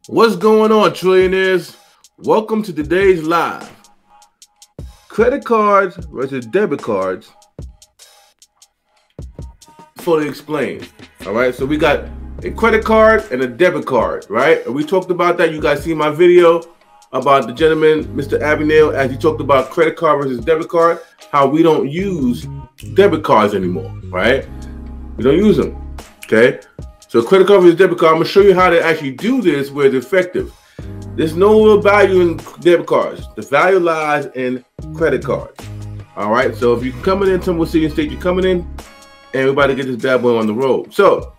What's going on, trillionaires? Welcome to today's live. Credit cards versus debit cards. Fully explained. All right, so we got a credit card and a debit card, right? And we talked about that. You guys see my video about the gentleman, Mr. Avenel, as he talked about credit card versus debit card, how we don't use debit cards anymore, right? We don't use them, okay? So credit card versus debit card, I'm gonna show you how to actually do this where it's effective. There's no real value in debit cards. The value lies in credit cards. All right, so if you're coming in Temple City and State, you're coming in and we're about to get this bad boy on the road. So,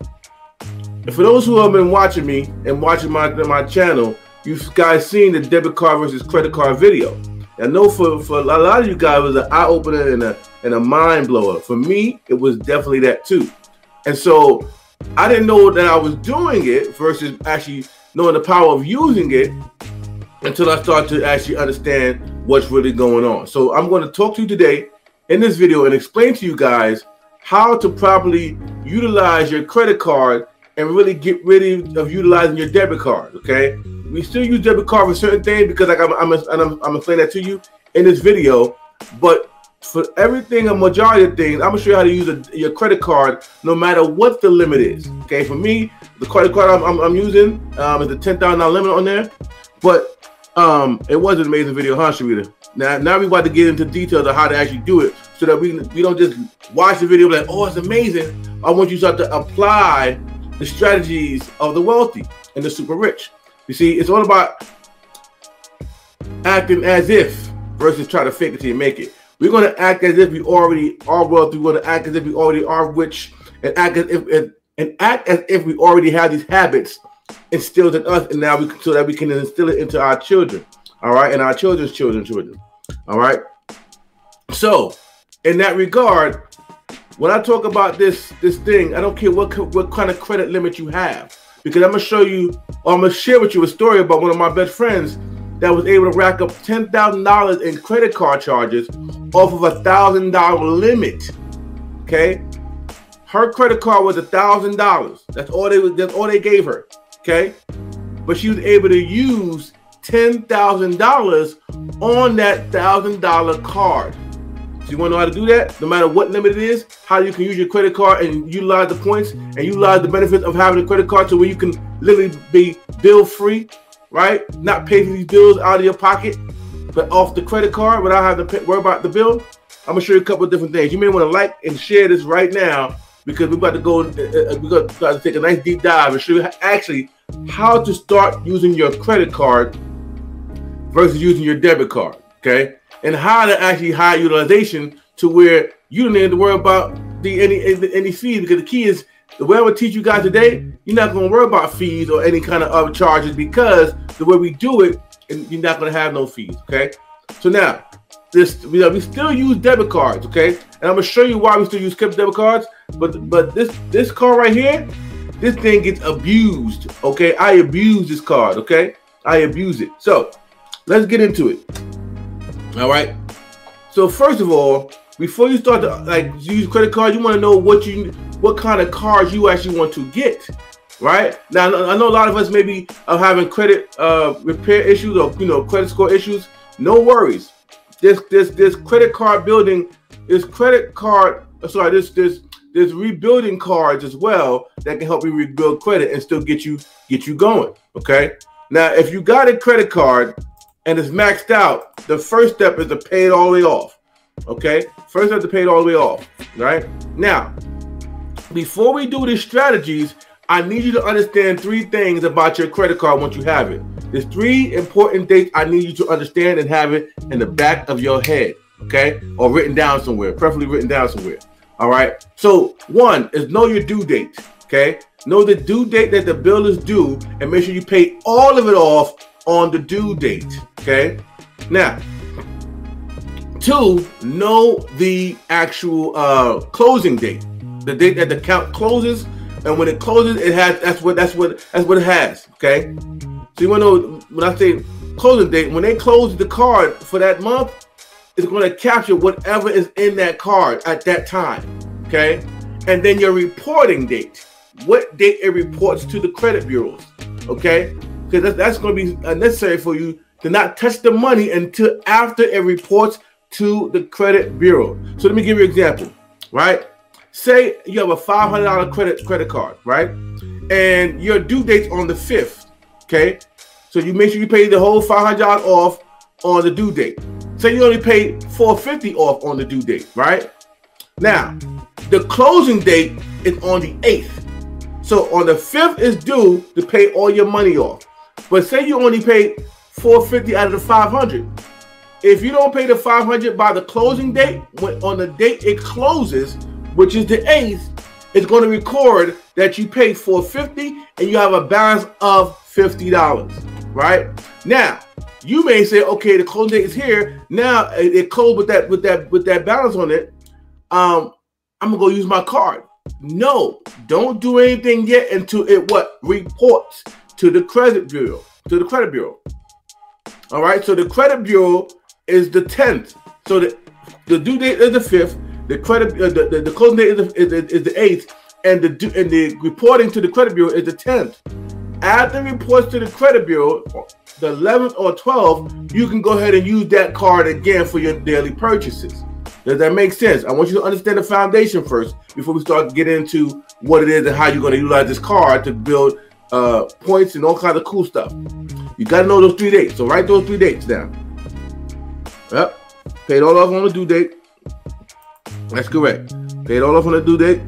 and for those who have been watching me and watching my channel, you guys seen the debit card versus credit card video. I know for a lot of you guys, it was an eye-opener and a mind blower. For me, it was definitely that too. And so, I didn't know that I was doing it versus actually knowing the power of using it until I started to actually understand what's really going on. So I'm going to talk to you today in this video and explain to you guys how to properly utilize your credit card and really get rid of utilizing your debit card, okay? We still use debit card for certain things because like I'm explaining that to you in this video, but for everything, a majority of things, I'm gonna show you how to use your credit card no matter what the limit is. Okay, for me, the credit card I'm using is a $10,000 limit on there. But it was an amazing video, huh, Sharita? Now we're about to get into details of how to actually do it, so that we don't just watch the video like, oh, it's amazing. I want you to start to apply the strategies of the wealthy and the super rich. You see, it's all about acting as if versus try to fake it till you make it. We're going to act as if we already are wealthy. We're going to act as if we already are rich, and act as if we already have these habits instilled in us, and now so that we can instill it into our children, all right, and our children's children, all right. So, in that regard, when I talk about this thing, I don't care what kind of credit limit you have, because I'm gonna show you, or I'm gonna share with you a story about one of my best friends that was able to rack up $10,000 in credit card charges off of $1,000 limit. Okay, her credit card was $1,000. That's all they gave her. Okay, but she was able to use $10,000 on that $1,000 card. So you want to know how to do that? No matter what limit it is, how you can use your credit card and utilize the points and utilize the benefits of having a credit card to where you can literally be bill free. Right? Not pay for these bills out of your pocket, but off the credit card without having to worry about the bill. I'm gonna show you a couple of different things. You may want to like and share this right now because we're about to go. We're going to take a nice deep dive and show you actually how to start using your credit card versus using your debit card. Okay, and how to actually high utilization to where you don't need to worry about any fees, because the key is, the way I'm going to teach you guys today, you're not going to worry about fees or any kind of other charges, because the way we do it, you're not going to have no fees, okay? So now, we still use debit cards, okay? And I'm going to show you why we still use debit cards, but this card right here, this thing gets abused, okay? I abuse this card, okay? I abuse it. So, let's get into it, all right? So, first of all, before you start to use credit card, you want to know what kind of cards you actually want to get, right? Now, I know a lot of us maybe are having credit repair issues or credit score issues. No worries. This credit card building, there's rebuilding cards as well that can help you rebuild credit and still get you going. Okay. Now, if you got a credit card and it's maxed out, the first step is to pay it all the way off. Okay, first I have to pay it all the way off. Right now, before we do these strategies, I need you to understand three things about your credit card once you have it. There's three important dates I need you to understand and have it in the back of your head, okay? Or written down somewhere, preferably written down somewhere, all right? So one is know your due date, okay? Know the due date that the bill is due and make sure you pay all of it off on the due date, okay? Now, two, know the actual closing date, the date that the account closes, and when it closes, it has that's what it has. Okay, so you want to know when I say closing date, when they close the card for that month, it's going to capture whatever is in that card at that time. Okay, and then your reporting date, what date it reports to the credit bureaus. Okay, because that's going to be necessary for you to not touch the money until after it reports to the credit bureau. So let me give you an example, right? Say you have a $500 credit card, right? And your due date's on the 5th, okay? So you make sure you pay the whole $500 off on the due date. Say you only paid $450 off on the due date, right? Now, the closing date is on the 8th. So on the 5th is due to pay all your money off. But say you only paid $450 out of the $500. If you don't pay the $500 by the closing date, on the date it closes, which is the 8th, it's going to record that you paid $450 and you have a balance of $50, right? Now, you may say, okay, the closing date is here. Now it closed with that balance on it. I'm gonna go use my card. No, don't do anything yet until it reports to the credit bureau. All right. So the credit bureau is the 10th. So the due date is the 5th. The closing date is the 8th, and the reporting to the credit bureau is the 10th. After it reports to the credit bureau, the 11th or 12th, you can go ahead and use that card again for your daily purchases. Does that make sense? I want you to understand the foundation first before we start getting into what it is and how you're going to utilize this card to build points and all kinds of cool stuff. You got to know those 3 dates. So write those 3 dates down. Yep. Paid all off on the due date. That's correct. Paid all off on the due date.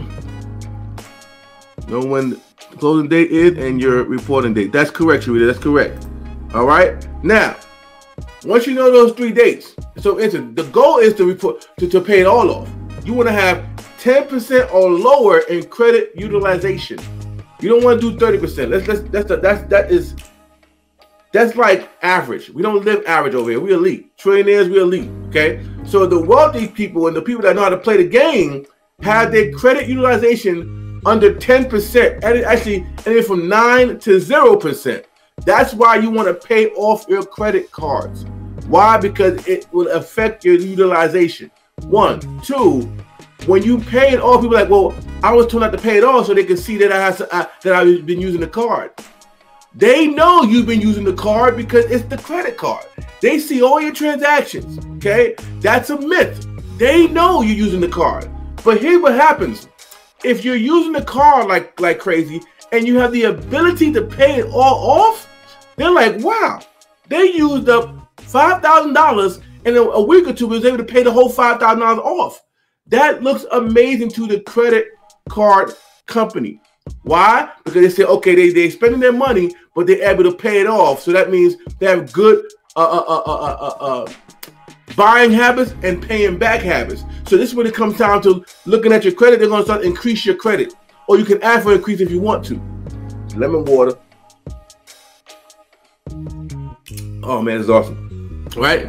Know when the closing date is and your reporting date. That's correct, Sharita. That's correct. All right. Now, once you know those 3 dates, so the goal is to report to pay it all off. You want to have 10% or lower in credit utilization. You don't want to do 30%. That's like average. We don't live average over here. We're elite. Trillionaires, we're elite. Okay. So the wealthy people and the people that know how to play the game have their credit utilization under 10%, and actually anything from 9 to 0%. That's why you want to pay off your credit cards. Why? Because it will affect your utilization. 1, 2. When you pay it off, people are like, well, I was told not to pay it off so they can see that I've been using the card. They know you've been using the card because it's the credit card. They see all your transactions, okay? That's a myth. They know you're using the card. But here's what happens. If you're using the card like crazy and you have the ability to pay it all off, they're like, wow, they used up $5,000 and in a week or two was able to pay the whole $5,000 off. That looks amazing to the credit card company. Why? Because they say, okay, they're spending their money, but they're able to pay it off. So that means they have good buying habits and paying back habits. So this is when it comes down to looking at your credit. They're going to start to increase your credit. Or you can ask for an increase if you want to. Lemon water. Oh, man, it's awesome. Right?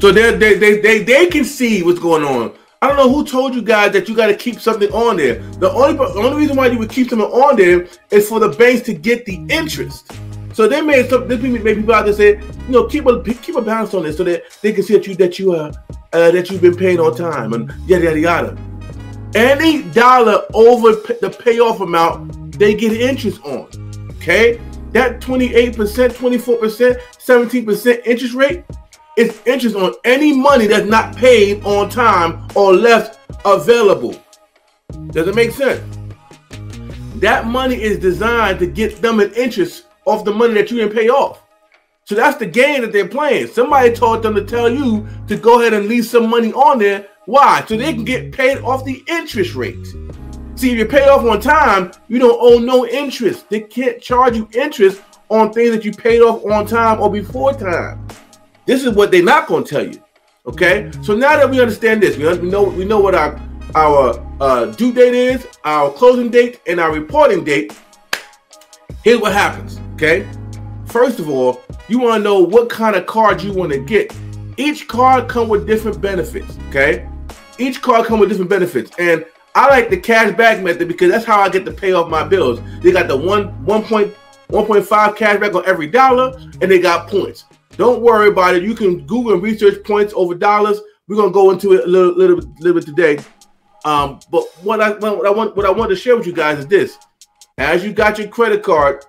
So they can see what's going on. I don't know who told you guys that you got to keep something on there. The only reason why you would keep something on there is for the banks to get the interest. So they made people out there say, keep a balance on this so that they can see that you've been paying on time and yada yada yada. Any dollar over the payoff amount, they get interest on. Okay, that 28%, 24%, 17% interest rate is interest on any money that's not paid on time or left available. Does it make sense? That money is designed to get them an interest off the money that you didn't pay off. So that's the game that they're playing. Somebody taught them to tell you to go ahead and leave some money on there. Why? So they can get paid off the interest rate. See, if you pay off on time, you don't owe no interest. They can't charge you interest on things that you paid off on time or before time. This is what they're not going to tell you. Okay? So now that we understand this, we know what our due date is, our closing date, and our reporting date. Here's what happens. Okay? First of all, you want to know what kind of card you want to get. Each card comes with different benefits. Okay? Each card comes with different benefits. And I like the cash back method because that's how I get to pay off my bills. They got the 1.5 cash back on every dollar, and they got points. Don't worry about it. You can Google and research points over dollars. We're gonna go into it a little bit today. But what I want to share with you guys is this: as you got your credit card,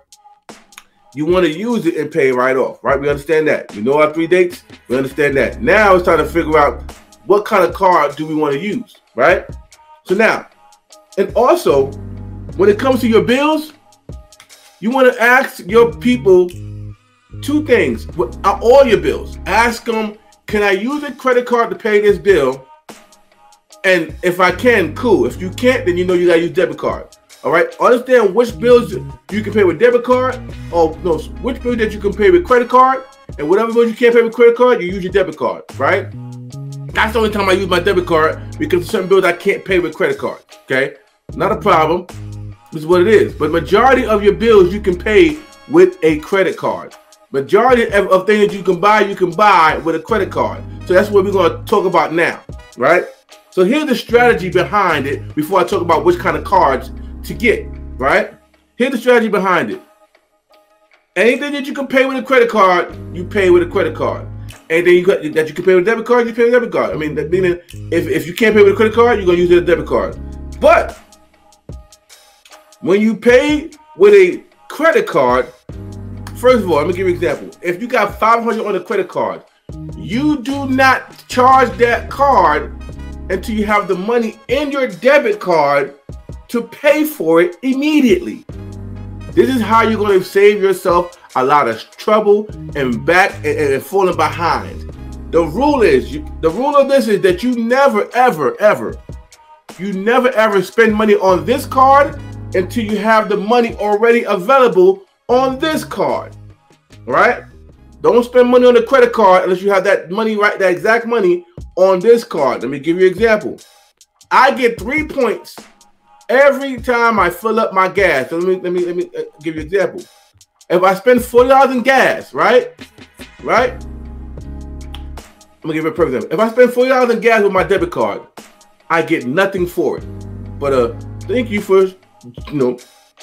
you want to use it and pay right off, right? We understand that. We know our 3 dates. We understand that. Now it's time to figure out what kind of card do we want to use, right? So now, and also, when it comes to your bills, you want to ask your people 2 things. All your bills. Ask them, can I use a credit card to pay this bill? And if I can, cool. If you can't, then you know you got to use debit card. All right? Understand which bills you can pay with debit card, or no, which bills that you can pay with credit card, and whatever bills you can't pay with credit card, you use your debit card, right? That's the only time I use my debit card, because certain bills I can't pay with credit card, okay? Not a problem. This is what it is. But majority of your bills you can pay with a credit card. Majority of things that you can buy with a credit card. So that's what we're going to talk about now, right? So here's the strategy behind it before I talk about which kind of cards to get, right? Here's the strategy behind it. Anything that you can pay with a credit card, you pay with a credit card. Anything that you can pay with a debit card, you pay with a debit card. I mean, meaning if you can't pay with a credit card, you're going to use a debit card. But when you pay with a credit card, first of all, let me give you an example. If you got $500 on a credit card, you do not charge that card until you have the money in your debit card to pay for it immediately. This is how you're going to save yourself a lot of trouble and falling behind. The rule of this is that you never ever spend money on this card until you have the money already available on this card. All right? Don't spend money on the credit card unless you have that money, right? That exact money on this card. Let me give you an example. I get 3 points every time I fill up my gas. So let me give you an example. If I spend $40 in gas, right? Let me give you a perfect example. If I spend $40 in gas with my debit card, I get nothing for it. But thank you for,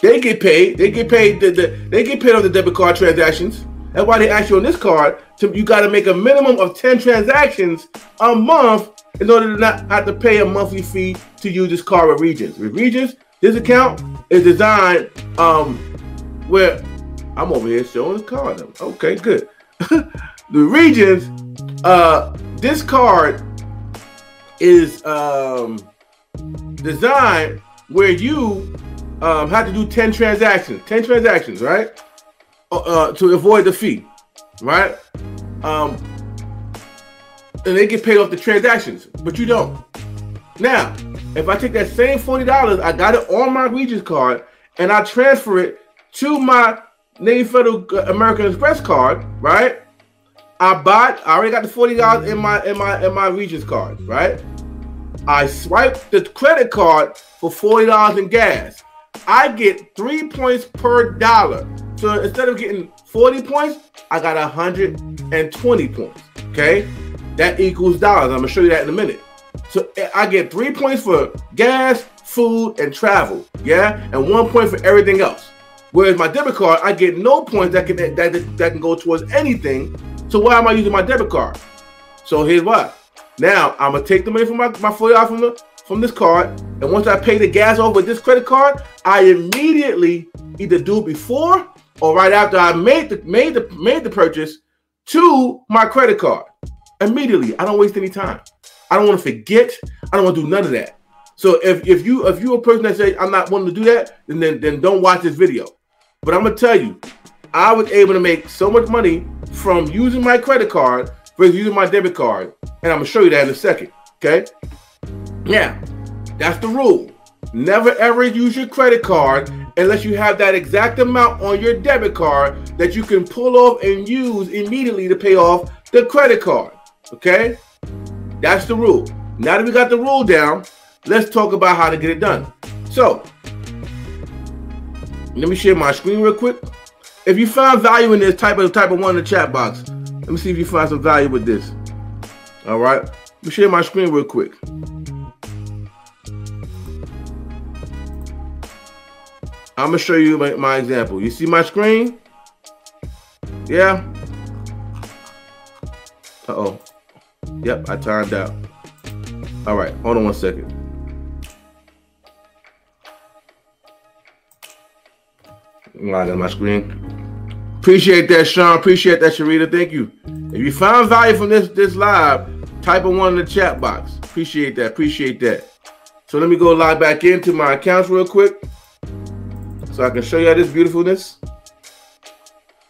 they get paid. They get paid. They get paid on the debit card transactions. That's why they ask you on this card you got to make a minimum of 10 transactions a month in order to not have to pay a monthly fee to use this card with Regions. With Regions, this account is designed where I'm over here showing this card. Okay, good. The Regions, this card is designed where you have to do 10 transactions, right? To avoid the fee, right? And they get paid off the transactions, but you don't. Now, if I take that same $40, I got it on my Regions card, and I transfer it to my Navy Federal American Express card, right? I already got the $40 in my Regions card, right? I swipe the credit card for $40 in gas. I get 3 points per dollar. So instead of getting 40 points, I got 120 points. Okay? That equals dollars. I'm gonna show you that in a minute. So I get 3 points for gas, food, and travel. Yeah, and 1 point for everything else. Whereas my debit card, I get no points that can go towards anything. So why am I using my debit card? So here's why. Now I'm gonna take the money from my $40 from this card, and once I pay the gas off with this credit card, I immediately either do it before or right after I made the purchase to my credit card. Immediately, I don't waste any time. I don't want to forget. I don't want to do none of that. So if you're a person that says I'm not wanting to do that, then don't watch this video. But I'm gonna tell you, I was able to make so much money from using my credit card versus using my debit card, and I'm gonna show you that in a second. Okay? Yeah, that's the rule. Never ever use your credit card unless you have that exact amount on your debit card that you can pull off and use immediately to pay off the credit card. Okay? That's the rule. Now that we got the rule down, let's talk about how to get it done. So, let me share my screen real quick. If you found value in this, type of one in the chat box. Let me see if you find some value with this. All right? Let me share my screen real quick. I'm gonna show you my example. You see my screen? Yeah? Uh-oh. Yep, I timed out. All right, hold on 1 second. I got my screen. Appreciate that, Sean. Appreciate that, Sharita. Thank you. If you found value from this live, type in one in the chat box. Appreciate that. Appreciate that. So let me go log back into my accounts real quick so I can show you this beautifulness.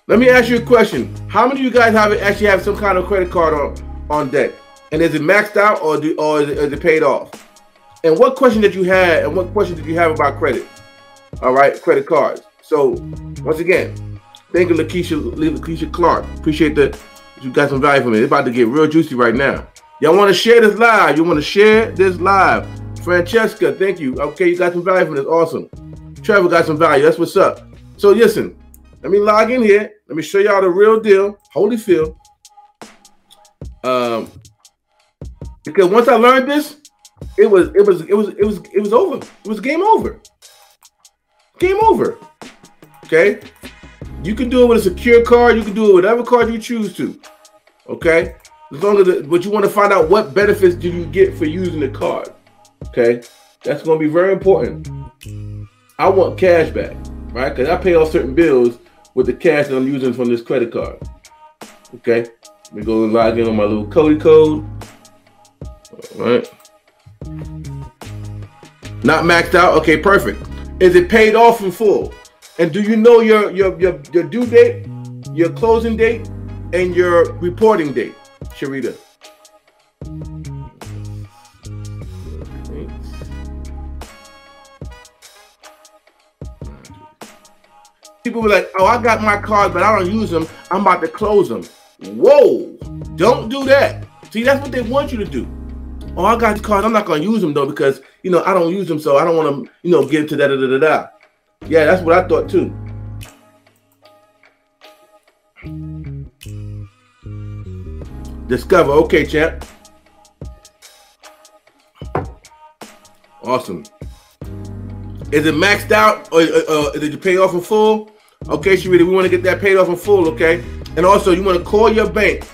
Let me ask you a question. How many of you guys actually have some kind of credit card on deck? And is it maxed out or is it paid off? And what question did you have and what questions did you have about credit? All right, credit cards. So once again, thank you, Lakeisha Clark. Appreciate that you got some value from it. It's about to get real juicy right now. Y'all want to share this live? You want to share this live? Francesca, thank you. Okay, you got some value from this. Awesome. Trevor got some value. That's what's up. So listen, let me log in here. Let me show y'all the real deal. Holyfield. Because once I learned this, it was over. It was game over. Game over. Okay. You can do it with a secure card. You can do it with whatever card you choose to. Okay. As long as, but you want to find out what benefits do you get for using the card. Okay. That's going to be very important. I want cash back, right? Because I pay off certain bills with the cash that I'm using from this credit card. Okay. Let me go and log in on my little Cody code. All right. Not maxed out. Okay, perfect. Is it paid off in full? And do you know your due date, your closing date, and your reporting date, Sharita? People were like, oh, I got my cards, but I don't use them. I'm about to close them. Whoa, don't do that. See, that's what they want you to do. Oh, I got the cards. I'm not going to use them, though, because, I don't use them, so I don't want to, get into that. Yeah, that's what I thought, too. Discover. Okay, champ. Awesome. Is it maxed out or did you pay off in full? Okay, Sharita, we want to get that paid off in full, okay? And also, you want to call your bank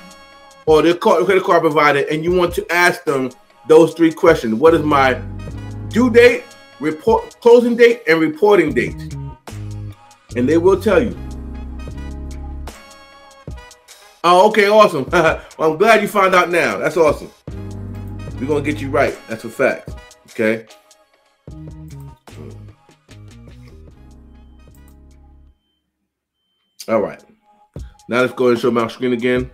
or the credit card provider and you want to ask them those 3 questions. What is my due date, closing date, and reporting date? And they will tell you. Oh, okay, awesome. Well, I'm glad you found out now. That's awesome. We're going to get you right. That's a fact. Okay? All right. Now let's go ahead and show my screen again.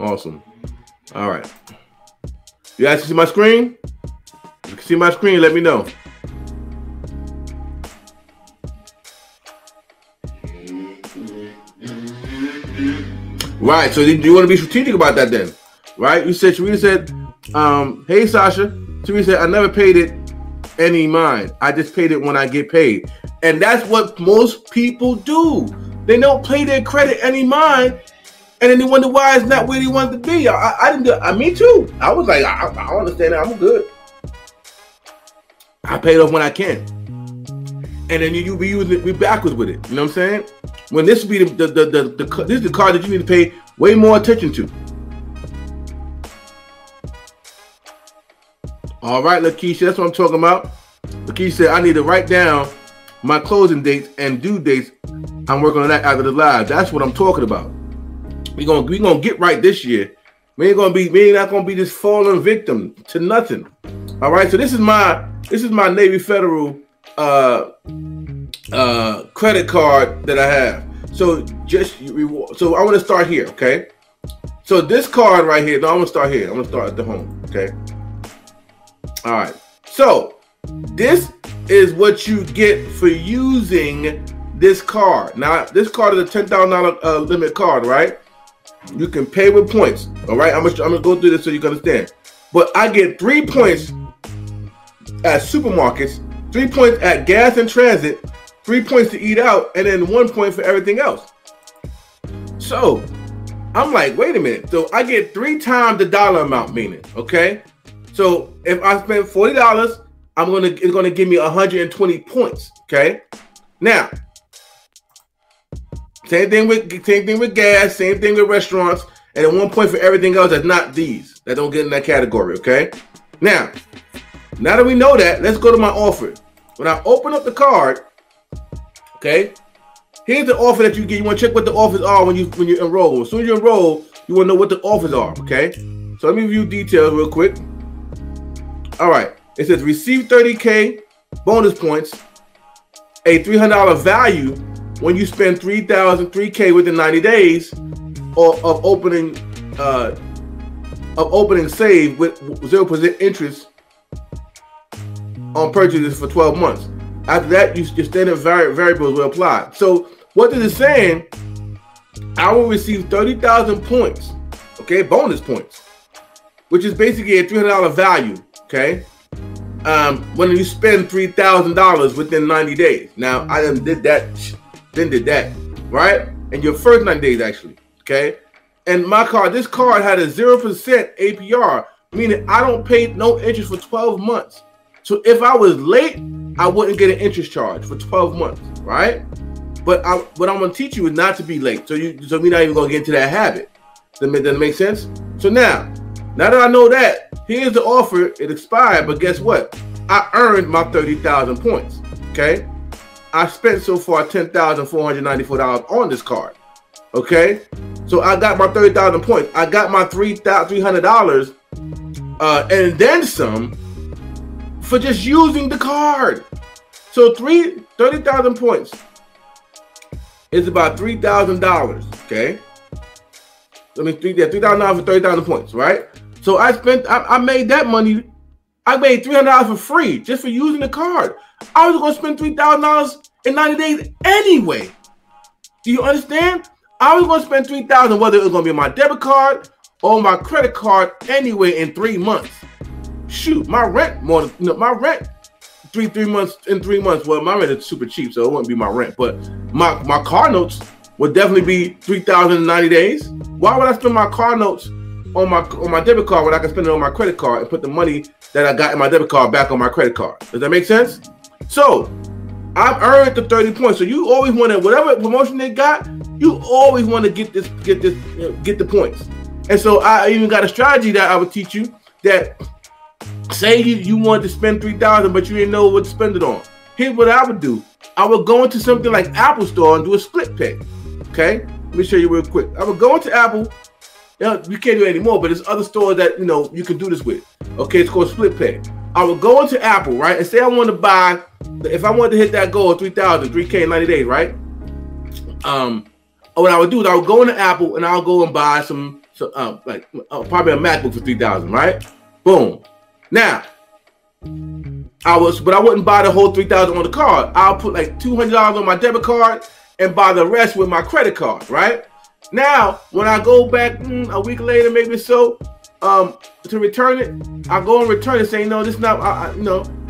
Awesome. All right. You guys see my screen? You can see my screen, let me know. Right, so do you want to be strategic about that then? Right? Sharita said, hey Sasha. Sharita said, I never paid it any mind. I just paid it when I get paid. And that's what most people do. They don't pay their credit any mind. And then they wonder why it's not where they want it to be. I didn't do me too. I was like, I understand that. I'm good. I paid off when I can. And then you be using it, be backwards with it. You know what I'm saying? When this would be this is the card that you need to pay way more attention to. All right, Lakeisha, that's what I'm talking about. Lakeisha said, I need to write down my closing dates and due dates. I'm working on that after the live. That's what I'm talking about. We're gonna get right this year. We ain't not gonna be this fallen victim to nothing. All right, so this is my Navy Federal credit card that I have. So so I want to start here, okay? So this card right here, no, I'm gonna start here. I'm gonna start at the home, okay? All right. So this is what you get for using this card. Now, this card is a $10,000 limit card, right? You can pay with points. All right. I'm gonna go through this so you can understand. But I get 3 points at supermarkets, 3 points at gas and transit, 3 points to eat out, and then 1 point for everything else. So I'm like, wait a minute. So I get 3 times the dollar amount, meaning, okay? So if I spend $40, it's gonna give me 120 points. Okay. Now, same thing with gas, same thing with restaurants, and then 1 point for everything else that's not these, that don't get in that category. Okay. Now that we know that, let's go to my offer. When I open up the card, Okay. Here's the offer that you get. You want to check what the offers are when you enroll. As soon as you enroll, you want to know what the offers are. Okay. So let me review details real quick. All right. It says receive 30K bonus points, a $300 value when you spend $3K within 90 days of opening save with 0% interest on purchases for 12 months. After that, your standard variables will apply. So what this is saying, I will receive 30,000 points, okay, bonus points, which is basically a $300 value, okay, when you spend $3,000 within 90 days. Now, I did that, right? In your first 90 days, actually, okay? And this card had a 0% APR, meaning I don't pay no interest for 12 months. So if I was late, I wouldn't get an interest charge for 12 months, right? But what I'm going to teach you is not to be late. So we're not even going to get into that habit. Does that make sense? So now that I know that, here's the offer. It expired, but guess what? I earned my 30,000 points, okay? I spent so far $10,494 on this card, okay? So I got my 30,000 points. I got my $300 and then some for just using the card. So 30,000 points is about $3,000, okay? I mean, $3,000 for 30,000 points, right? So I made that money. I made $300 for free just for using the card. I was going to spend $3,000 in 90 days anyway. Do you understand? I was going to spend $3,000, whether it was going to be my debit card or my credit card anyway in 3 months. Shoot, my rent in 3 months. Well, my rent is super cheap, so it wouldn't be my rent. But my car notes would definitely be $3,000 in 90 days. Why would I spend my car notes on my debit card when I can spend it on my credit card and put the money that I got in my debit card back on my credit card? Does that make sense? So I've earned the 30 points. So you always want to, whatever promotion they got, you always want to get the points. And so I even got a strategy that I would teach you that. Say you wanted to spend $3,000, but you didn't know what to spend it on. Here's what I would do. I would go into something like Apple Store and do a split pay. Okay, let me show you real quick. I would go into Apple. You can't do it anymore, but there's other stores that you can do this with. Okay, it's called split pay. I would go into Apple, right, and say I want to buy. If I wanted to hit that goal of $3K in 90 days, right? What I would do is I would go into Apple and I'll go and buy probably a MacBook for $3,000, right? Boom. Now, I wouldn't buy the whole $3,000 on the card. I'll put like $200 on my debit card and buy the rest with my credit card, right? Now, when I go back a week later, maybe so, to return it, I go and return it saying, no, this is not,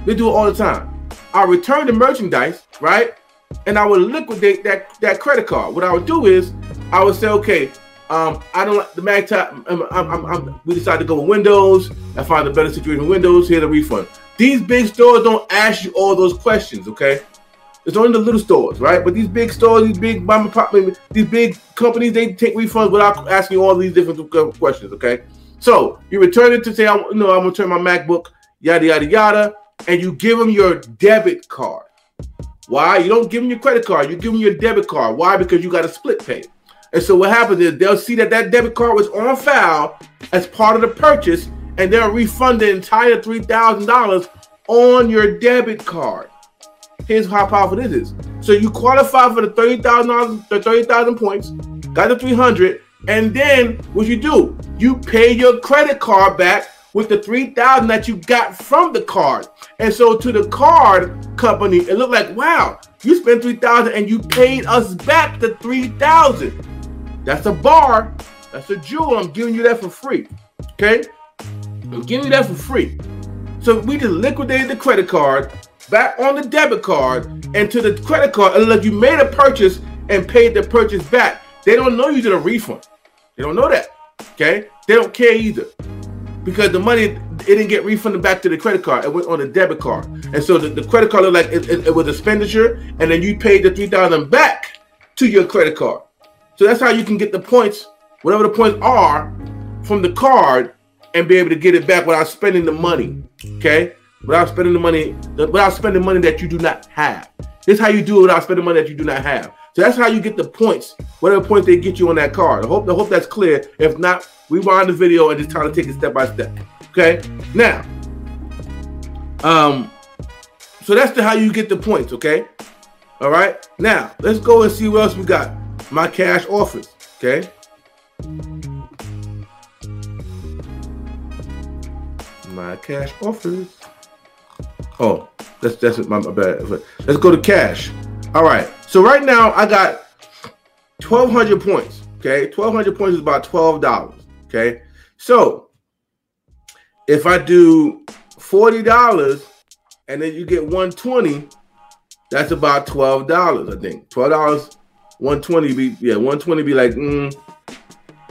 they do it all the time. I return the merchandise, right? And I would liquidate that credit card. What I would do is, I would say, okay, I don't like the mag top. We decided to go with Windows. I find a better situation with Windows. Here's a refund. These big stores don't ask you all those questions, okay? It's only the little stores, right? But these big stores, these big mom and pop, these big companies, they take refunds without asking you all these different questions, okay? So you return it to say, I'm gonna return my MacBook, yada yada yada, and you give them your debit card. Why? You don't give them your credit card. You give them your debit card. Why? Because you got a split pay. And so what happens is they'll see that debit card was on file as part of the purchase, and they'll refund the entire $3,000 on your debit card. Here's how powerful this is. So you qualify for the $30,000, the 30,000 points, got the 300, and then what you do? You pay your credit card back with the $3,000 that you got from the card. And so to the card company, it looked like, wow, you spent $3,000 and you paid us back the $3,000. That's a bar. That's a jewel. I'm giving you that for free. Okay? I'm giving you that for free. So we just liquidated the credit card back on the debit card, and to the credit card, unless you made a purchase and paid the purchase back. They don't know you did a refund. They don't know that. Okay? They don't care either. Because the money, it didn't get refunded back to the credit card. It went on the debit card. And so the credit card looked like it was expenditure, and then you paid the $3,000 back to your credit card. So that's how you can get the points, whatever the points are, from the card and be able to get it back without spending the money. Okay? Without spending the money that you do not have. This is how you do it without spending money that you do not have. So that's how you get the points, whatever points they get you on that card. I hope that's clear. If not, rewind the video and just try to take it step by step. Okay. Now, so that's how you get the points. Okay. All right. Now let's go and see what else we got. My cash offers. Okay. My cash offers. Oh, that's my bad. Let's go to cash. All right. So right now I got 1,200 points. Okay, 1,200 points is about $12. Okay, so if I do $40 and then you get 120, that's about $12. I think $12, 120 be 120 be like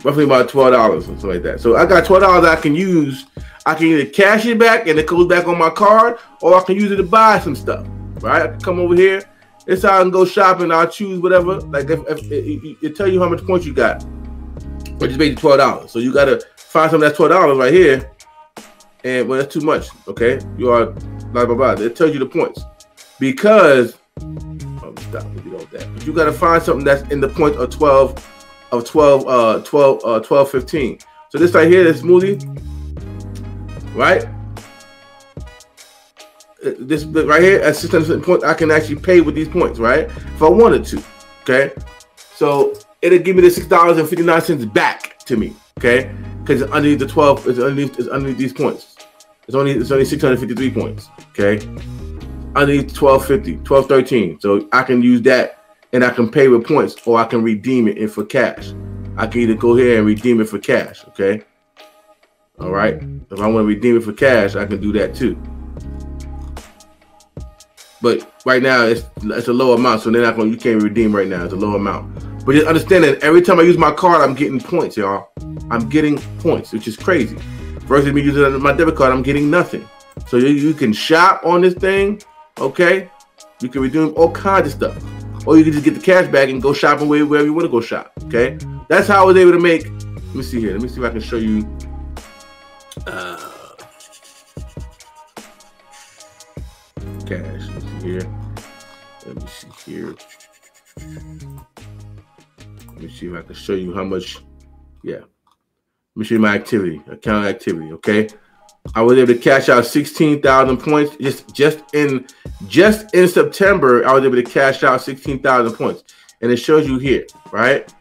roughly about $12 or something like that. So I got $12 I can use. I can either cash it back and it goes back on my card, or I can use it to buy some stuff. Right? I can come over here. It's how I can go shopping. I'll choose whatever. Like if it tell you how much points you got, but just made $12. So you gotta find something that's $12 right here. And well, that's too much. Okay, you are blah blah blah. It tells you the points because stop that. But you gotta find something that's in the points of 12, 15. So this right here, this smoothie, right? This right here at 600 points, I can actually pay with these points, right? If I wanted to, okay? So it'll give me the $6.59 back to me, okay? Because it's underneath the 12, it's underneath these points. It's only 653 points, okay? Underneath 1250, 1213. So I can use that and I can pay with points, or I can redeem it for cash. I can either go here and redeem it for cash, okay? All right. If I want to redeem it for cash, I can do that too. But right now it's a low amount, so they're not going. You can't redeem right now. It's a low amount. But just understand that every time I use my card, I'm getting points, y'all. I'm getting points, which is crazy. Versus me using my debit card, I'm getting nothing. So you can shop on this thing, okay? You can redeem all kinds of stuff, or you can just get the cash back and go shopping wherever you want to go shop. Okay, that's how I was able to make. Let me see here. Let me see if I can show you. Cash. Let me see here. Let me see here. Let me see if I can show you how much. Yeah. Let me show you my activity, account activity. Okay. I was able to cash out 16,000 points just in September. I was able to cash out 16,000 points, and it shows you here, right?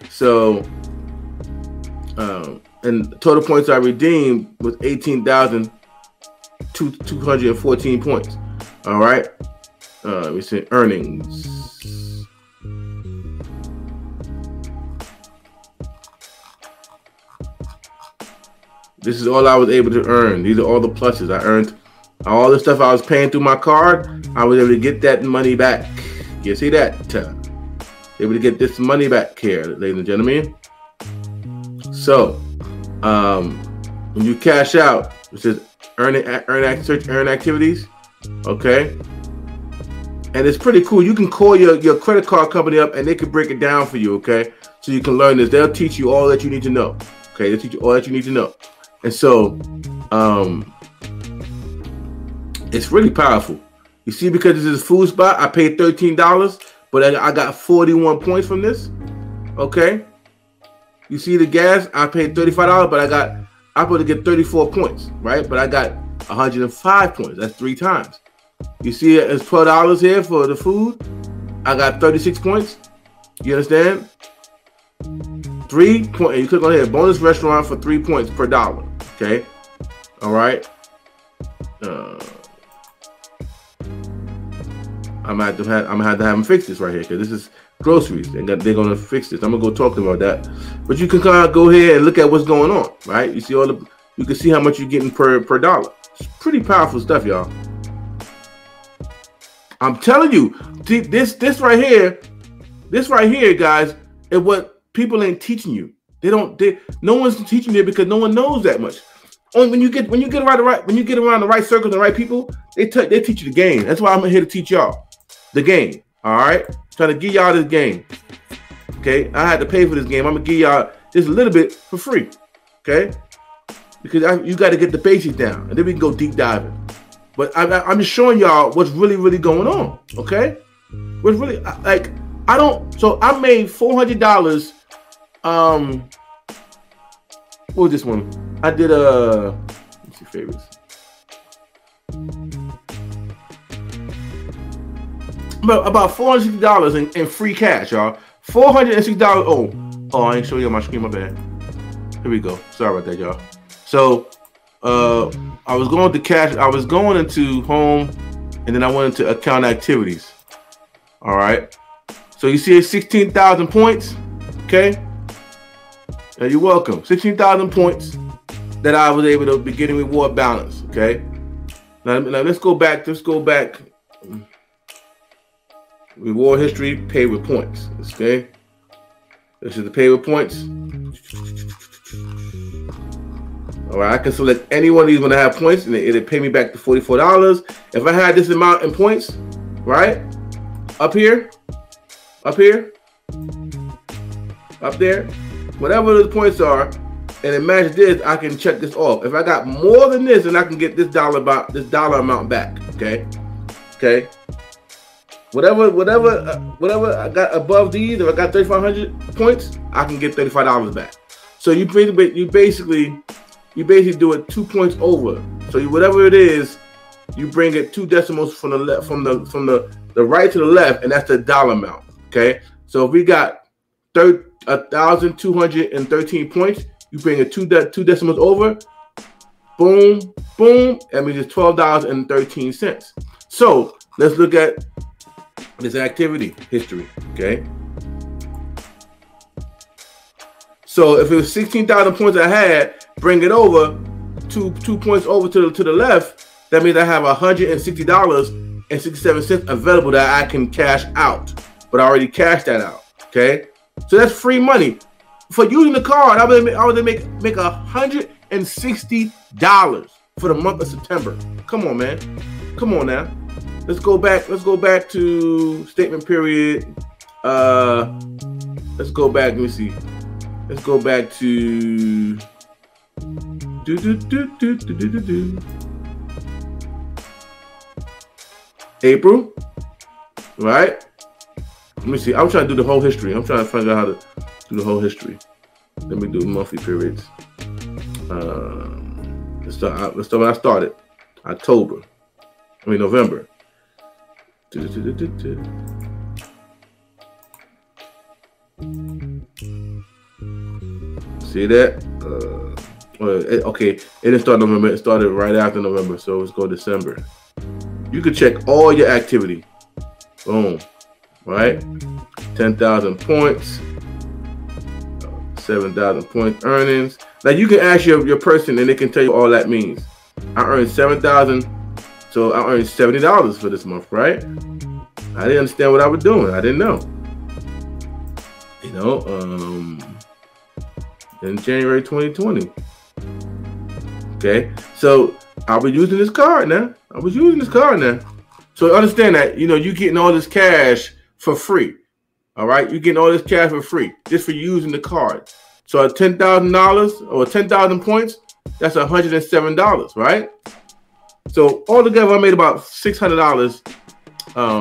So, and total points I redeemed was 18,214 points. All right. Let me see earnings. This is all I was able to earn. These are all the pluses I earned. All the stuff I was paying through my card, I was able to get that money back. You see that? Able to get this money back here, ladies and gentlemen. So, when you cash out, it says earn activities. Okay. And it's pretty cool. You can call your credit card company up and they can break it down for you. Okay. So you can learn this. They'll teach you all that you need to know. Okay. They'll teach you all that you need to know. And so, it's really powerful. You see, because this is a food spot, I paid $13, but I got 41 points from this. Okay. You see the gas, I paid $35, but I'm supposed to get 34 points, right? But I got 105 points. That's 3 times. You see it's $12 here for the food. I got 36 points. You understand? 3 points. You click on here, bonus restaurant for 3 points per dollar. Okay. All right. I'm gonna have to have them fix this right here because this is groceries. They're gonna fix this. I'm gonna go talk to them about that. But you can kind of go here and look at what's going on, right? You see you can see how much you're getting per dollar. It's pretty powerful stuff, y'all. I'm telling you, this right here, guys, is what people ain't teaching you. No one's teaching you because no one knows that much. Only when you get around the right circles and the right people, they teach you the game. That's why I'm here to teach y'all the game. All right, trying to give y'all this game. Okay, I had to pay for this game. I'm gonna give y'all just a little bit for free. Okay, because you got to get the basics down, and then we can go deep diving. But I'm just showing y'all what's really going on. Okay, what's really like. I don't. So I made $400. What was this one? I did let's see favorites. About $460 in free cash, y'all. $460. Oh, I ain't showing you on my screen. My bad. Here we go. Sorry about that, y'all. So, I was going to cash. I was going into home, and then I went into account activities. All right. So you see, it's 16,000 points. Okay. Now you're welcome. 16,000 points that I was able to be getting reward balance. Okay. Now let's go back. Let's go back. Reward history, pay with points. Okay. This is the pay with points. All right, I can select any one of these when I have points, and it'll pay me back to $44. If I had this amount in points, right, up here, up there, whatever the points are, and it matches this, I can check this off. If I got more than this, then I can get this dollar amount back. Okay, okay. Whatever I got above these, if I got 3,500 points, I can get $35 back. So you basically do it 2 points over. So whatever it is, you bring it 2 decimals from the left, from the right to the left, and that's the dollar amount. Okay. So if we got 1,213 points, you bring it 2 decimals over. Boom, boom. That means it's $12.13. So let's look at this activity history. Okay. So if it was 16,000 points I had, bring it over 2 points over to the left. That means I have $160.67 available that I can cash out. But I already cashed that out. Okay, so that's free money for using the card. I would make $160 for the month of September. Come on, man. Come on now. Let's go back to statement period. Let's go back. Let me see. Let's go back to April, right? Let me see. I'm trying to do the whole history. I'm trying to find out how to do the whole history. Let me do monthly periods. Let's start when I started. November. See that? Okay, it didn't start November. It started right after November. So let's go December. You could check all your activity. Boom. Right? 10,000 points. 7,000 points earnings. Now you can ask your person, and they can tell you all that means. I earned 7,000, so I earned $70 for this month, right? I didn't understand what I was doing. I didn't know. You know, in January 2020. Okay, so I was using this card now. So understand that, you know, you're getting all this cash for free. All right, you're getting all this cash for free just for using the card. So at $10,000 or 10,000 points, that's $107, right? So altogether, I made about $600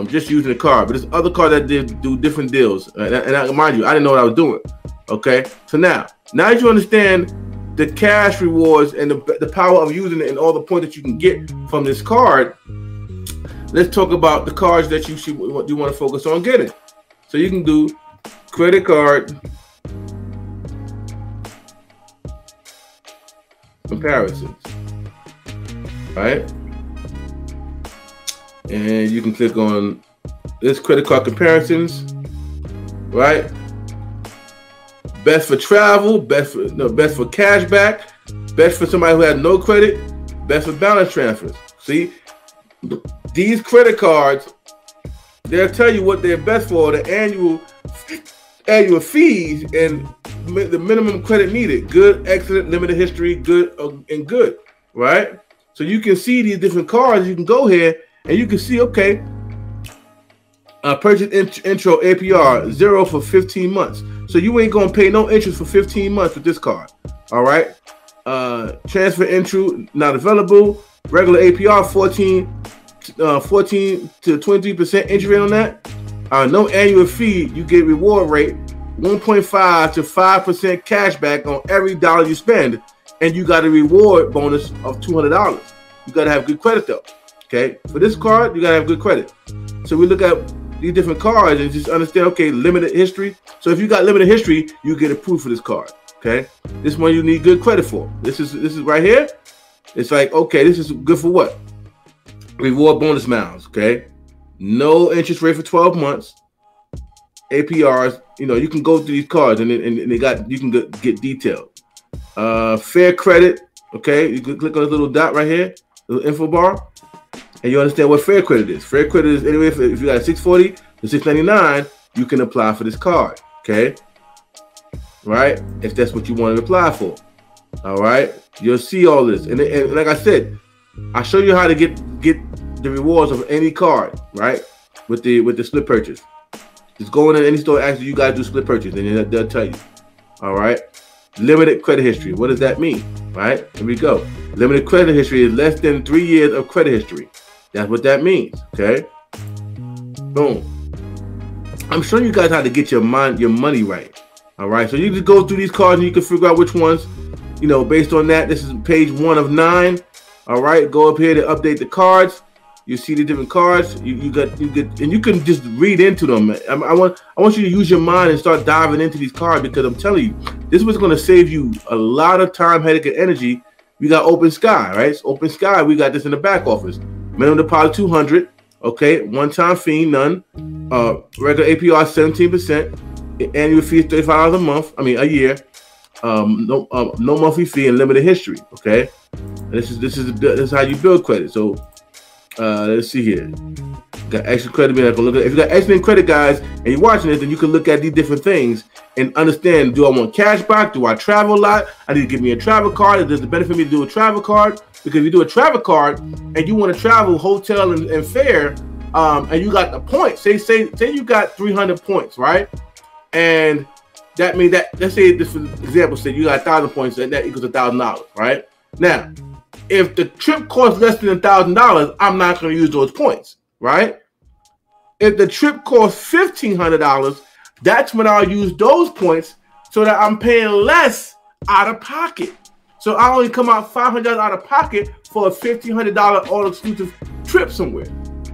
just using the card. But there's other cards that do different deals, and mind you, I didn't know what I was doing. Okay, so now that you understand the cash rewards and the power of using it and all the points that you can get from this card, let's talk about the cards that you want to focus on getting. So you can do credit card comparisons, right? And you can click on this credit card comparisons, right? Best for travel, best for cash back, best for somebody who has no credit, best for balance transfers. See, these credit cards, they'll tell you what they're best for, the annual fees and the minimum credit needed. Good, excellent, limited history, good, and good, right? So you can see these different cards. You can go here and you can see, okay, purchase intro APR 0 for 15 months. So you ain't gonna pay no interest for 15 months with this card. All right. Transfer intro not available. Regular APR 14 to 23% interest rate on that. No annual fee. You get reward rate 1.5 to 5% cash back on every dollar you spend, and you got a reward bonus of $200. You got to have good credit though. Okay, for this card, you got to have good credit. So we look at these different cards and just understand. Okay, limited history. So if you got limited history, you get approved for this card. Okay, this one you need good credit for. This is right here. It's like, okay, this is good for what? Reward bonus miles. Okay, no interest rate for 12 months. APRs. You know, you can go through these cards and they got, you can get detailed. Fair credit. Okay, you can click on this little dot right here, little info bar, and you understand what fair credit is. Fair credit is anyway. If you got a 640 to 699, you can apply for this card. Okay, right? If that's what you want to apply for. All right, you'll see all this, and like I said, I show you how to get the rewards of any card, right? With the split purchase. Just go in any store, actually you gotta do split purchase, and they'll tell you. All right. Limited credit history. What does that mean? Right? Here we go. Limited credit history is less than 3 years of credit history. That's what that means. Okay. Boom. I'm showing you guys how to get your money right. All right. So you just go through these cards and you can figure out which ones, you know, based on that. This is page 1 of 9. All right. Go up here to update the cards. You see the different cards. You get, and you can just read into them. I want you to use your mind and start diving into these cards, because I'm telling you, this was going to save you a lot of time, headache, and energy. We got Open Sky, right? So Open Sky, we got this in the back office. Minimum deposit $200. Okay, one-time fee, none. Regular APR 17%. Annual fee is $35 a month. I mean a year. No monthly fee and limited history. Okay, and this is how you build credit. So. Let's see here. Got extra credit. If you got excellent credit, guys, and you're watching this, then you can look at these different things and understand: do I want cash back? Do I travel a lot? I need to give me a travel card. Does it benefit me to do a travel card? Because if you do a travel card and you want to travel hotel and fare, and you got the points. Say you got 300 points, right? And that means that, let's say this for example, say you got 1,000 points, and that equals $1,000, right? Now, if the trip costs less than $1,000, I'm not going to use those points, right? If the trip costs $1,500, that's when I'll use those points so that I'm paying less out of pocket. So I only come out $500 out of pocket for a $1,500 all-exclusive trip somewhere,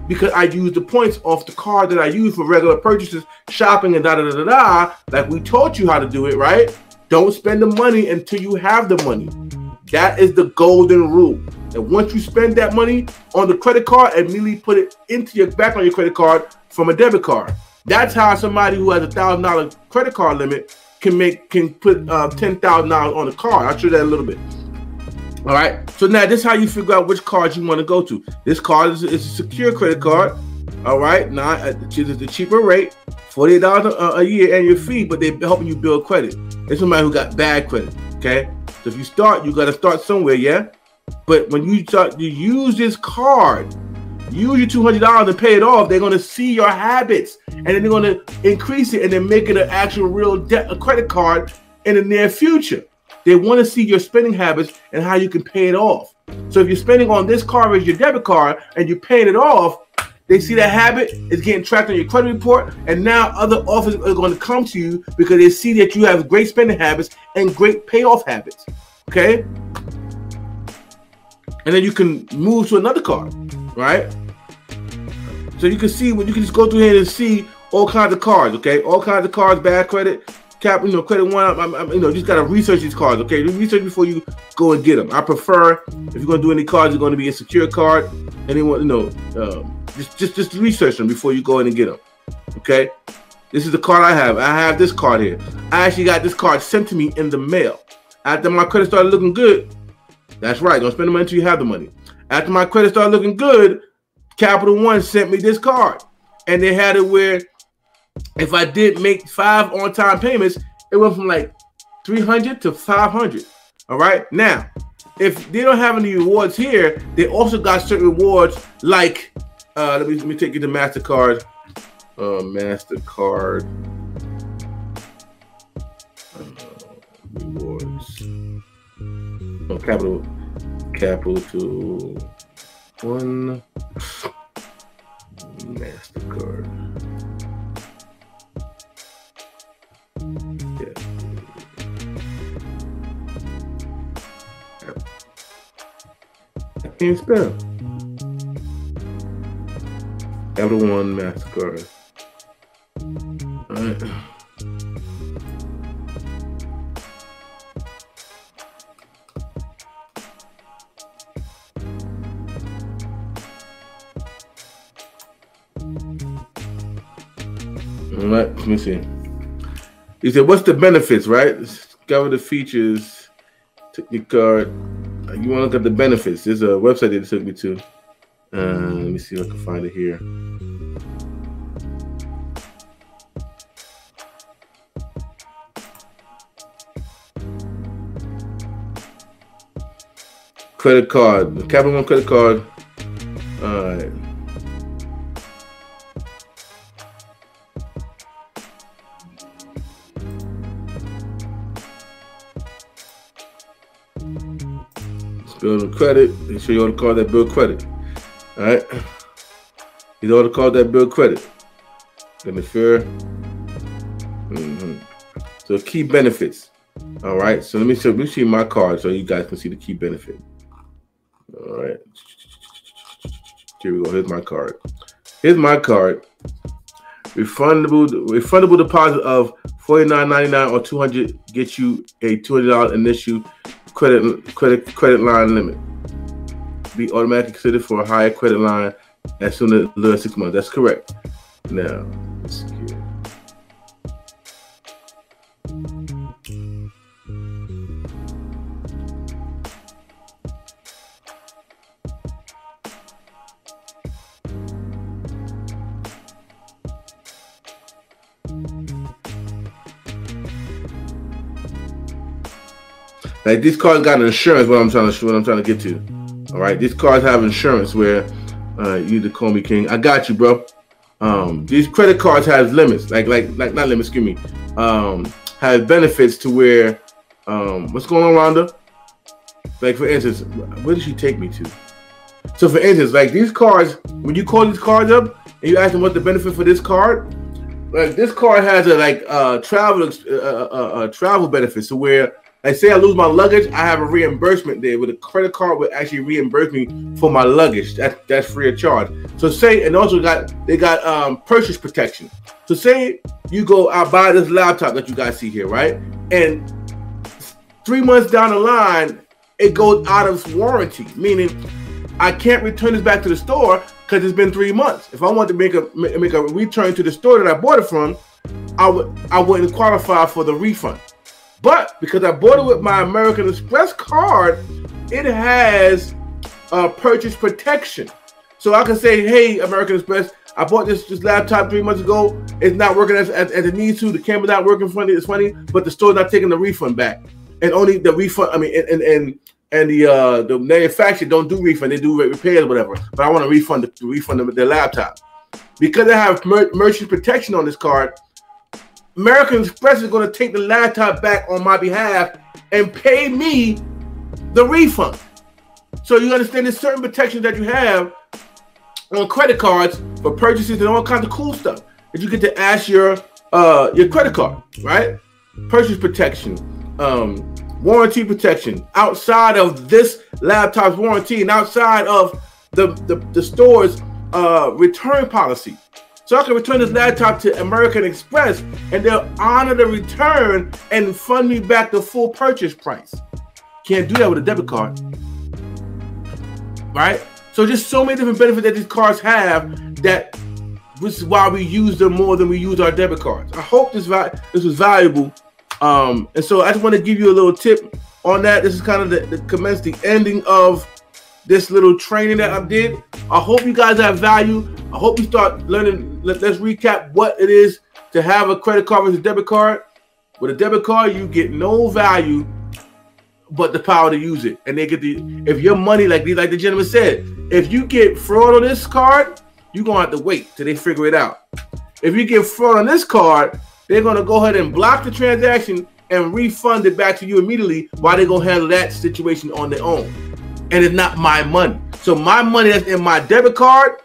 because I use the points off the card that I use for regular purchases, shopping, and da-da-da-da-da, like we taught you how to do it, right? Don't spend the money until you have the money. That is the golden rule. And once you spend that money on the credit card, immediately put it back on your credit card from a debit card. That's how somebody who has $1,000 credit card limit can put $10,000 on the card. I'll show you that in a little bit. All right. So now this is how you figure out which cards you want to go to. This card is a secure credit card. All right. Now it's the cheaper rate, $48 a year annual fee, but they're helping you build credit. It's somebody who got bad credit. Okay. So if you start, you got to start somewhere, yeah? But when you start, you use this card, use your $200 and pay it off, they're going to see your habits, and then they're going to increase it and then make it an actual real credit card in the near future. They want to see your spending habits and how you can pay it off. So if you're spending on this card as your debit card and you're paying it off, they see that habit is getting tracked on your credit report, and now other offers are going to come to you because they see that you have great spending habits and great payoff habits. Okay? And then you can move to another card, right? So you can see, you can just go through here and see all kinds of cards, okay? All kinds of cards, bad credit, credit one. You just got to research these cards, okay? Research before you go and get them. I prefer, if you're going to do any cards, it's going to be a secure card. Anyone, just research them before you go in and get them. Okay, this is the card I have. I have this card here. I actually got this card sent to me in the mail. After my credit started looking good, that's right, don't spend the money until you have the money. After my credit started looking good, Capital One sent me this card, and they had it where if I did make 5 on-time payments, it went from like $300 to $500. All right, now if they don't have any rewards here, they also got certain rewards like. Let me take you to MasterCard. MasterCard rewards. Oh, capital One MasterCard. Yeah. I can't spell. Capital One MasterCard. All right. All right, let me see. He said, what's the benefits, right? Discover the features. Took your card. You want to look at the benefits. There's a website that it took me to. Let me see if I can find it here. Credit card. The Capital One credit card. All right. Build a credit. Make sure you ought to call that build credit. All right. You ought to call that build credit. Then if you're, so key benefits. All right. So let me see my card so you guys can see the key benefit. All right. Here we go. Here's my card. Here's my card. Refundable deposit of $49.99 or $200 gets you a $200 initial credit line limit. Be automatically considered for a higher credit line as soon as 6 months. That's correct. Now, let's see here. Like these cards got insurance. What I'm trying to get to. All right, these cards have insurance where you need to call me king. I got you, bro. These credit cards have limits, like not limits. Excuse me. Have benefits to where what's going on, Rhonda? Like for instance, where did she take me to? So for instance, like these cards, when you call these cards up and you ask them what the benefit for this card, like this card has a travel benefits to where. Like say I lose my luggage, I have a reimbursement there with a credit card would actually reimburse me for my luggage. That's free of charge. So say, and also they got purchase protection. So say you go out buy this laptop that you guys see here, right? And 3 months down the line, it goes out of warranty, meaning I can't return this back to the store because it's been 3 months. If I want to make a return to the store that I bought it from, I wouldn't qualify for the refund. But because I bought it with my American Express card, it has purchase protection. So I can say, hey, American Express, I bought this laptop 3 months ago. It's not working as it needs to. The camera's not working funny. It's funny, but the store's not taking the refund back. And only the refund, I mean, and the manufacturer don't do refund. They do repairs or whatever. But I want to refund the laptop. Because I have merchant protection on this card, American Express is going to take the laptop back on my behalf and pay me the refund. So you understand there's certain protections that you have on credit cards for purchases and all kinds of cool stuff that you get to ask your credit card, right? Purchase protection, warranty protection outside of this laptop's warranty and outside of the store's return policy. So I can return this laptop to American Express and they'll honor the return and fund me back the full purchase price. Can't do that with a debit card, right? So just so many different benefits that these cards have which is why we use them more than we use our debit cards. I hope this was valuable. And so I just want to give you a little tip on that. This is kind of the ending of this little training that I did. I hope you guys have value. I hope you start learning. Let's recap what it is to have a credit card versus a debit card. With a debit card, you get no value but the power to use it. And they get if your money, like the gentleman said, if you get fraud on this card, you're gonna have to wait till they figure it out. If you get fraud on this card, they're gonna go ahead and block the transaction and refund it back to you immediately while they're gonna handle that situation on their own. and it's not my money. So my money that's in my debit card,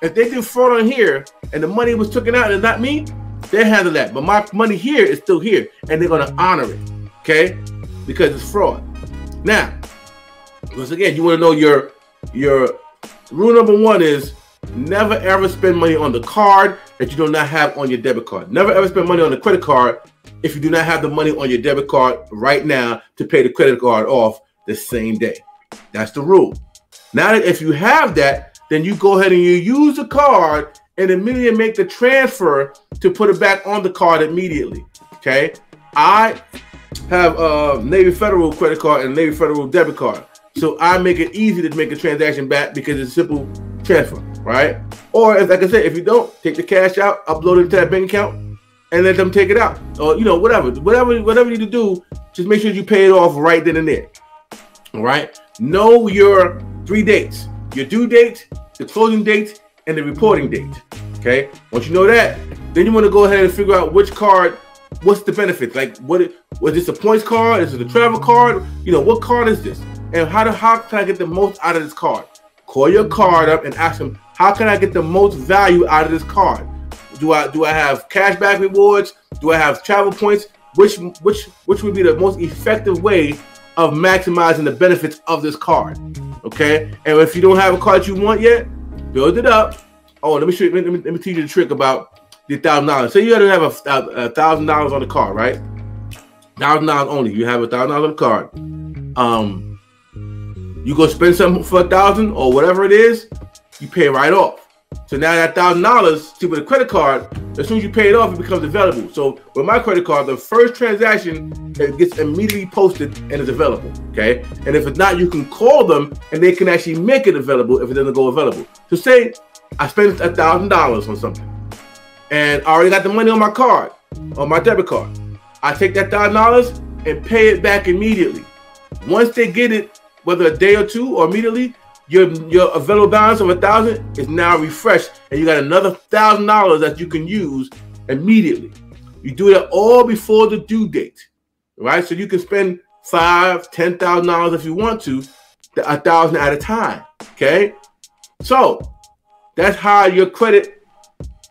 if they did fraud on here and the money was taken out and it's not me, they handle that. But my money here is still here, and they're gonna honor it, okay? Because it's fraud. Now, once again, you want to know your rule number 1 is never ever spend money on the card that you do not have on your debit card. Never ever spend money on the credit card if you do not have the money on your debit card right now to pay the credit card off the same day. That's the rule. Now that if you have that, then you go ahead and you use the card and immediately make the transfer to put it back on the card immediately. Okay, I have Navy Federal credit card and Navy Federal debit card, so I make it easy to make a transaction back because it's a simple transfer, right? Or as like I said, if you don't, take the cash out, upload it to that bank account, and let them take it out, or whatever you need to do. Just make sure you pay it off right then and there. All right. Know your 3 dates: your due date, the closing date, and the reporting date. Okay. Once you know that, then you want to go ahead and figure out which card. What's the benefits? Like, was this a points card? Is it a travel card? What card is this? And how can I get the most out of this card? Call your card up and ask them, how can I get the most value out of this card? Do I have cashback rewards? Do I have travel points? Which would be the most effective way of maximizing the benefits of this card? Okay. And if you don't have a card you want yet, build it up. Oh, let me teach you the trick about the $1,000. Say you got to have $1,000 on the card, right? $1,000 only. You have $1,000 on the card. You go spend something for $1,000 or whatever it is, you pay it right off. So now that $1,000, see, with a credit card, as soon as you pay it off, it becomes available. So with my credit card, the first transaction, it gets immediately posted and is available. Okay, and if it's not, you can call them and they can actually make it available if it doesn't go available. So say I spent $1,000 on something, and I already got the money on my card, on my debit card. I take that $1,000 and pay it back immediately. Once they get it, whether a day or two or immediately, your available balance of $1,000 is now refreshed, and you got another $1,000 that you can use immediately. You do that all before the due date, right? So you can spend $5,000, $10,000 if you want to, $1,000 at a time. Okay, so that's how your credit.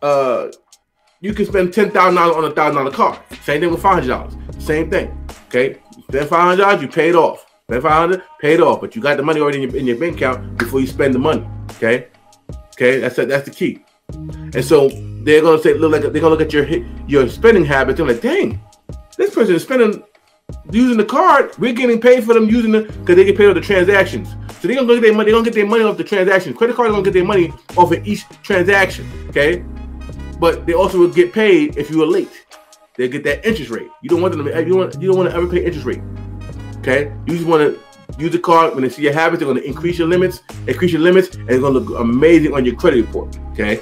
You can spend $10,000 on a $1,000 card. Same thing with $500. Same thing. Okay, you spend $500, you pay it off. Spend $500, pay it off. But you got the money already in your bank account before you spend the money. Okay, that's the key. And so they're gonna say, they're gonna look at your spending habits. They're like, dang, this person is spending using the card. We're getting paid for them using it because they get paid off the transactions. So they're gonna look at their money. They're gonna get their money off the transactions. Credit cards are gonna get their money off of each transaction. Okay. But they also will get paid if you are late. They get that interest rate. You don't want them to, you don't want to ever pay interest rate. Okay? You just want to use the card. When they see your habits, they're going to increase your limits, and it's going to look amazing on your credit report. Okay?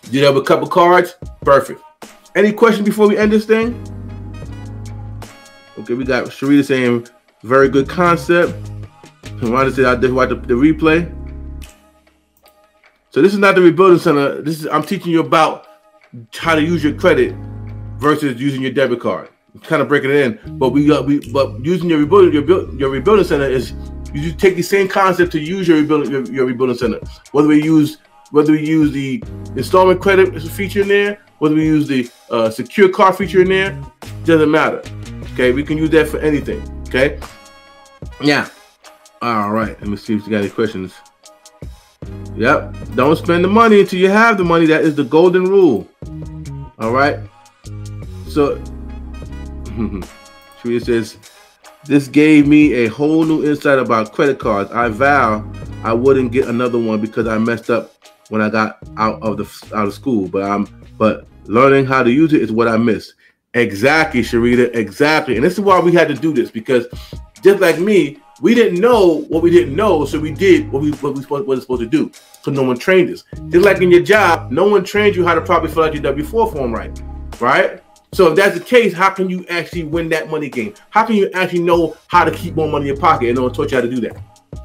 Do you have a couple cards? Perfect. Any questions before we end this thing? Okay, we got Sharita saying very good concept. Rhonda said I just watched the replay. So this is not the rebuilding center. I'm teaching you about how to use your credit versus using your debit card. Kind of breaking it in, but but using your rebuilding center is you take the same concept to use your rebuilding center. Whether we use the installment credit feature in there, whether we use the secure card feature in there, doesn't matter. Okay, we can use that for anything. Okay, yeah. All right. Let me see if you got any questions. Yep. Don't spend the money until you have the money. That is the golden rule. All right. So, Sharita says, this gave me a whole new insight about credit cards. I vow I wouldn't get another one because I messed up when I got out of school. But learning how to use it is what I missed. Exactly, Sharita. Exactly. And this is why we had to do this, because just like me, we didn't know what we didn't know, so we did what we wasn't supposed to do. So no one trained us. Just like in your job, no one trained you how to properly fill out your W-4 form right? So if that's the case, how can you actually win that money game? How can you actually know how to keep more money in your pocket and no one taught you how to do that,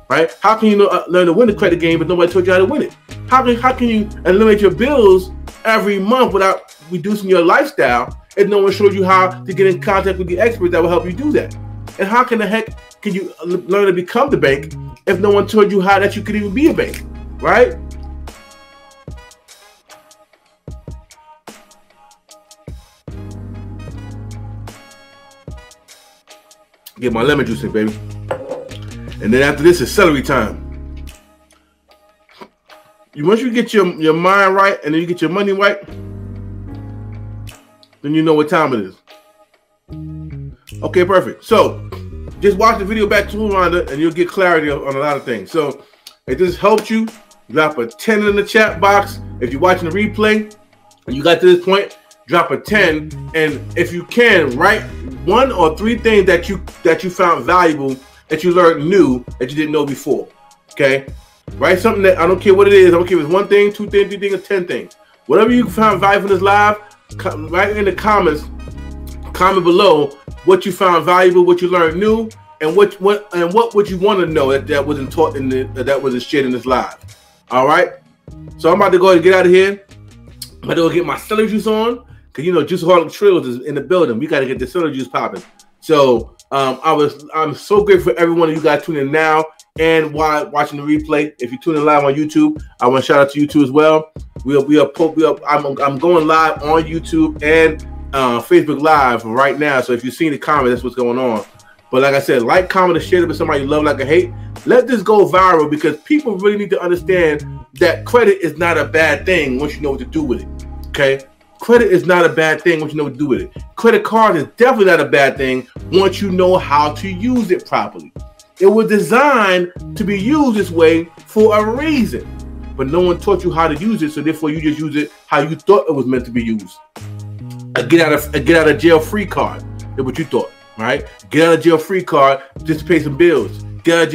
right? How can you learn to win the credit game but nobody taught you how to win it? How can you eliminate your bills every month without reducing your lifestyle if no one showed you how to get in contact with the experts that will help you do that? And how can the heck can you learn to become the bank if no one told you how that you could even be a bank, right? Get my lemon juice in, baby. And then after this is celery time. Once you get your mind right and then you get your money right, then you know what time it is. Okay, perfect. So just watch the video back to Rhonda and you'll get clarity on a lot of things. So if this helped you, drop a 10 in the chat box. If you're watching the replay and you got to this point, drop a 10. And if you can, write 1 or 3 things that you found valuable, that you learned new, that you didn't know before. Okay? Write something that, I don't care what it is. I don't care if it's 1 thing, 2 things, 3 things, or 10 things. Whatever you found valuable in this live, write in the comments, comment below what you found valuable, what you learned new, and what would you want to know that wasn't taught in that wasn't shared in this live. All right. So I'm about to go ahead and get out of here. I'm about to go get my celery juice on, because you know Juiceaholic Trills is in the building. We got to get the celery juice popping. So I'm so grateful for every one of you guys tuning in now and while watching the replay. If you're tuning live on YouTube, I want to shout out to you too as well. I'm going live on YouTube and Facebook Live right now. So if you've seen the comment, that's what's going on. But like I said, like, comment, and share it with somebody you love like a hate. Let this go viral, because people really need to understand that credit is not a bad thing once you know what to do with it. Okay? Credit is not a bad thing once you know what to do with it. Credit card is definitely not a bad thing once you know how to use it properly. It was designed to be used this way for a reason, but no one taught you how to use it, so therefore you just use it how you thought it was meant to be used. A get out of jail free card is what you thought, right? Get out of jail free card just to pay some bills. Get out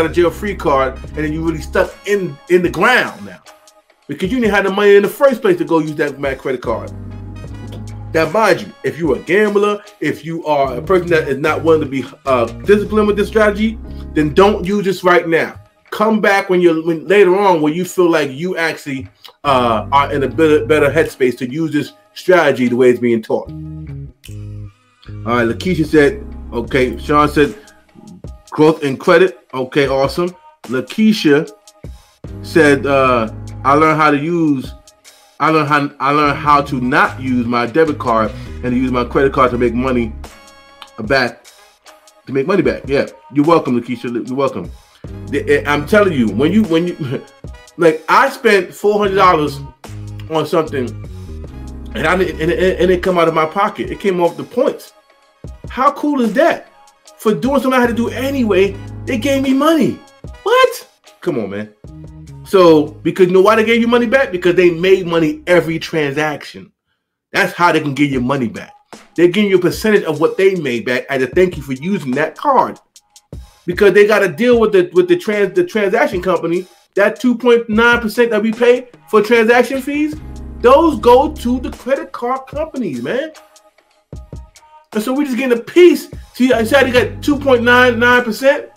of jail free card, and then you really stuck in the ground now, because you didn't have the money in the first place to go use that credit card. Now, mind you, if you're a gambler, if you are a person that is not willing to be disciplined with this strategy, then don't use this right now. Come back when later on, when you feel like you actually are in a better headspace to use this strategy the way it's being taught. All right, Lakeisha said, okay. Sean said, growth in credit. Okay, awesome. Lakeisha said, I learned how to not use my debit card and to use my credit card to make money back. Yeah, you're welcome, Lakeisha. You're welcome. I'm telling you, when you like, I spent $400 on something, and it come out of my pocket. It came off the points. How cool is that? For doing something I had to do anyway, they gave me money. What? Come on, man. So, because you know why they gave you money back? Because they made money every transaction. That's how they can give you money back. They're giving you a percentage of what they made back as a thank you for using that card. Because they got to deal with the transaction company. That 2.9% that we pay for transaction fees, those go to the credit card companies, man. And so we're just getting a piece. See, I said you got 2.99%,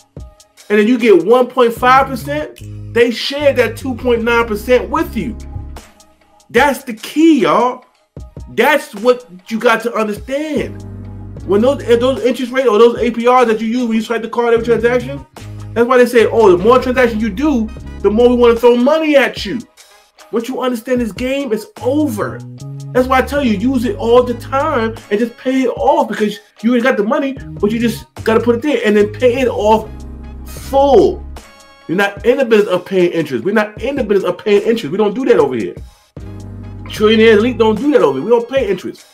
and then you get 1.5%. They share that 2.9% with you. That's the key, y'all. That's what you got to understand. When those interest rates or those APRs that you use when you swipe the card every transaction, that's why they say, oh, the more transactions you do, the more we want to throw money at you. Once you understand this game, it's over. That's why I tell you, use it all the time and just pay it off, because you ain't got the money, but you just got to put it there and then pay it off full. You're not in the business of paying interest. We're not in the business of paying interest. We don't do that over here. Trillionaire Elite don't do that over here. We don't pay interest.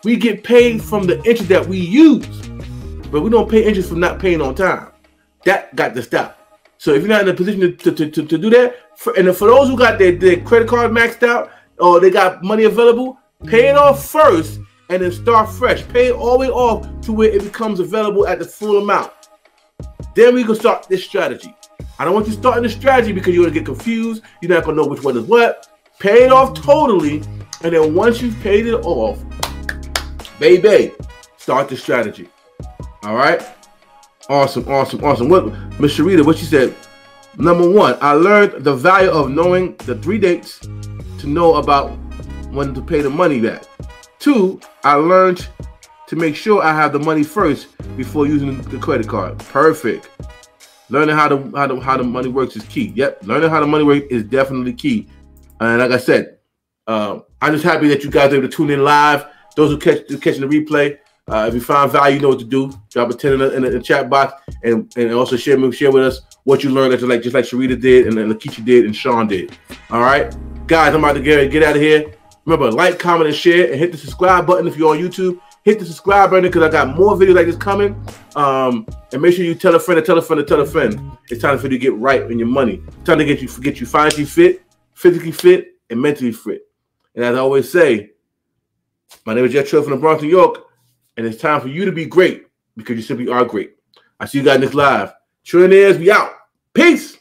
We get paid from the interest that we use, but we don't pay interest from not paying on time. That got to stop. So if you're not in a position to do that, and for those who got their credit card maxed out or they got money available, pay it off first and then start fresh. Pay it all the way off to where it becomes available at the full amount. Then we can start this strategy. I don't want you starting the strategy because you're going to get confused. You're not going to know which one is what. Pay it off totally, and then once you've paid it off, baby, start the strategy. All right? Awesome. What Miss Sharita, what she said, number 1, I learned the value of knowing the 3 dates to know about when to pay the money back. 2, I learned to make sure I have the money first before using the credit card. Perfect. Learning how the money works is key. Yep, learning how the money works is definitely key. And like I said, I'm just happy that you guys are able to tune in live. Those who catching the replay, if you find value, you know what to do. Drop a 10 in the chat box, and also share with us what you learned, just like Sharita did, and Lakeisha did, and Sean did. All right, guys, I'm about to get out of here. Remember, like, comment, and share, and hit the subscribe button if you're on YouTube. Hit the subscribe button because I got more videos like this coming. And make sure you tell a friend, tell a friend, tell a friend. It's time for you to get right in your money. It's time to get you financially fit, physically fit, and mentally fit. And as I always say, my name is Jantuah from the Bronx, New York, and it's time for you to be great because you simply are great. I see you guys next live. Trillionaires, we out. Peace.